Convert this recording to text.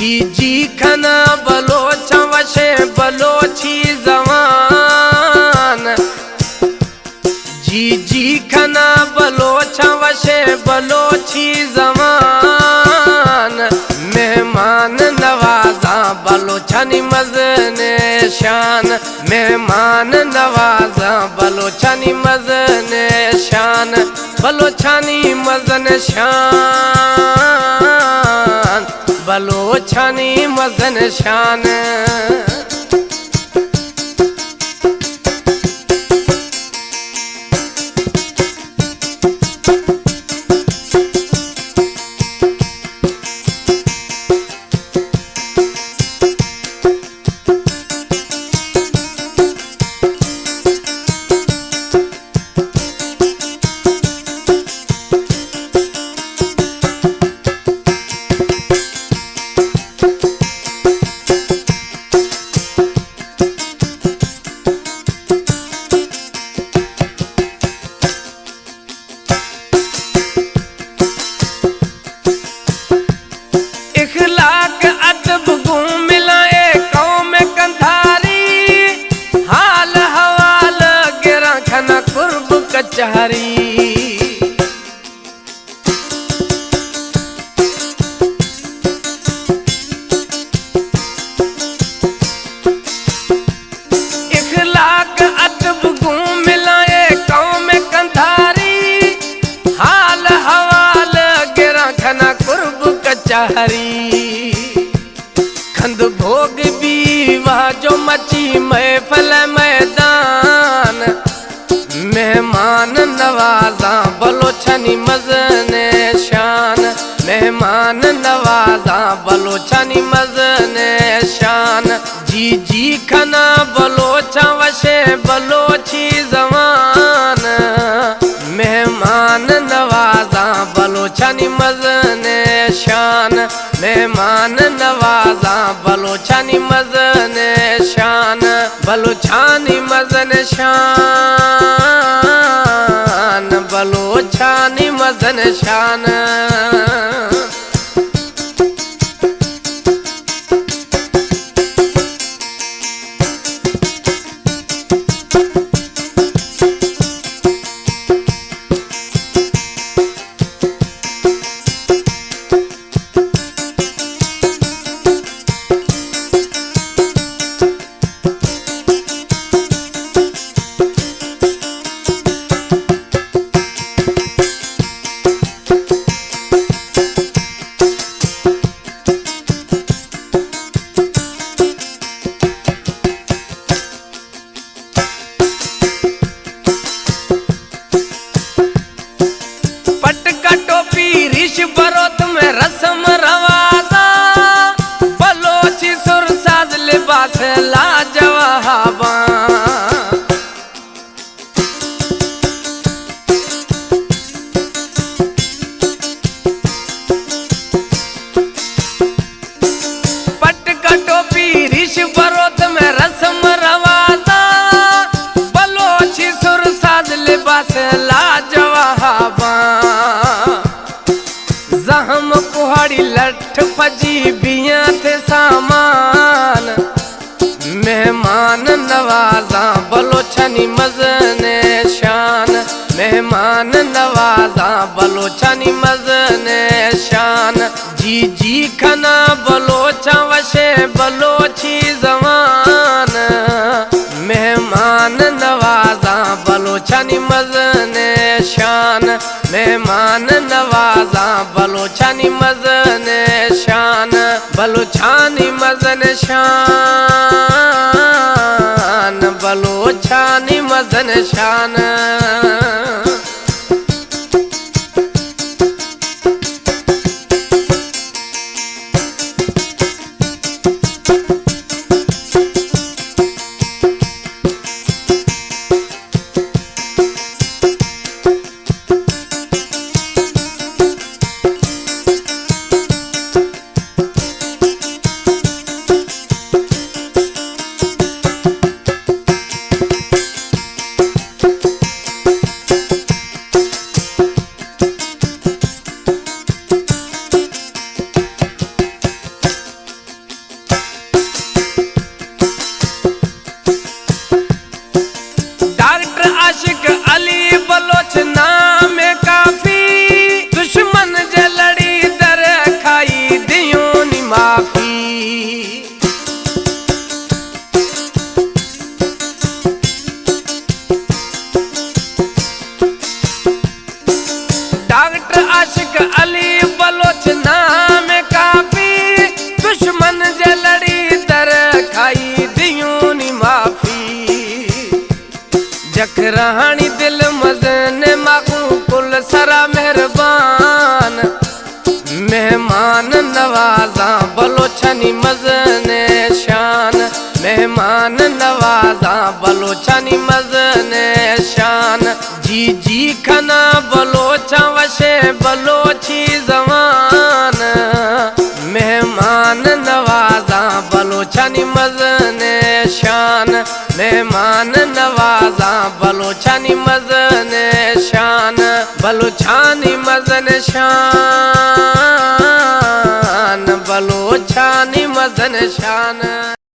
जी खना बलोच वशे बलोची जवान। जी खना बलोच वशे बलोची जवान। मेहमान नवाजा बलोचनी मजने शान। मेहमान नवाजा बलोचनी मजने शान। बलोचनी मजन शान। बलोचनी मजन शान। कचहरी इखलाक अदब गुम मिलाए कौम कंधारी। हाल हवाल गिरा खना कुर्ब कचहरी। खंद भोग भी वह जो मची महफल मैदान। मेहमान नवाजा बलोचनी मजने शान। मेहमान नवाजा बलोचनी मजने शान। जी खना बलोचा वशे बलोची जवान। मेहमान नवाजा बलोचनी मजने शान। मेहमान नवाजा बलोचनी मजने शान। बलोचनी मजन शान। बलोचनी मजन शान। बरोत में रस्म रवाजा बलोची सुर साज लिबास लाजवाबा। पट का टोपी ऋष बरोत में रस्म रवाजा बलोची सुर साज लिबास लाजवाबा। जहम कुहाड़ी लठ फजी बिया थे सामान। मेहमान नवाजा बलोचनी मजने शान। मेहमान नवाजा बलोचनी मजने शान। जी खना बलोचा वशे बलोची जवान। मेहमान नवाजा बलोचनी मजने शान। मेहमान नवाजा बलोचनी मजने शान। बलोचनी मजन शान। बलोचनी मजन शान। नवाजा बलोचनी मजने शान मेहमान नवाजा बलोचनी मजने शान जी जी खना बलोचा वशे बलोची जवान मेहमान नवाजा बलोचनी मजने शान मेहमान नवाजा बलोचनी मजने शान बलोचनी मजने शान बलोचनी मजने शान।